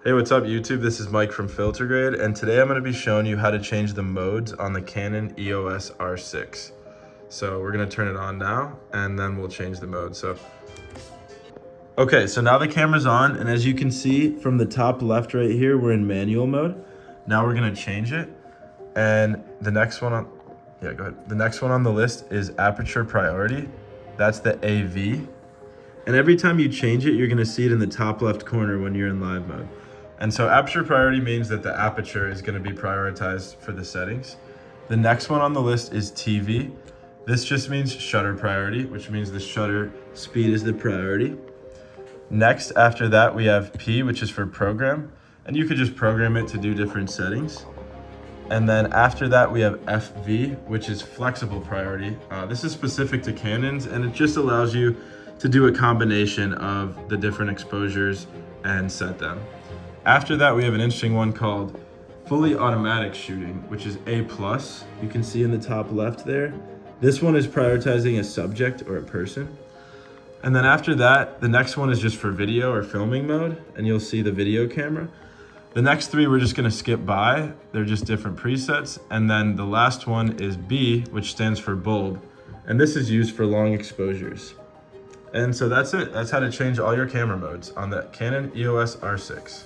Hey, what's up YouTube? This is Mike from FilterGrade, and today I'm going to be showing you how to change the modes on the Canon EOS R6. So we're going to turn it on now, and then we'll change the mode. Okay, so now the camera's on, and as you can see from the top left right here, we're in manual mode. Now we're going to change it, and the next one on, go ahead. The next one on the list is Aperture Priority. That's the AV. And every time you change it, you're going to see it in the top left corner when you're in live mode. And so Aperture Priority means that the aperture is going to be prioritized for the settings. The next one on the list is TV. This just means shutter priority, which means the shutter speed is the priority. Next, after that, we have P, which is for program. And you could just program it to do different settings. And then after that, we have FV, which is flexible priority. This is specific to Canons, and it just allows you to do a combination of the different exposures and set them. After that, we have an interesting one called fully automatic shooting, which is A+. You can see in the top left there. This one is prioritizing a subject or a person. And then after that, the next one is just for video or filming mode, and you'll see the video camera. The next three we're just gonna skip by. They're just different presets. And then the last one is B, which stands for bulb. And this is used for long exposures. And so that's it. That's how to change all your camera modes on the Canon EOS R6.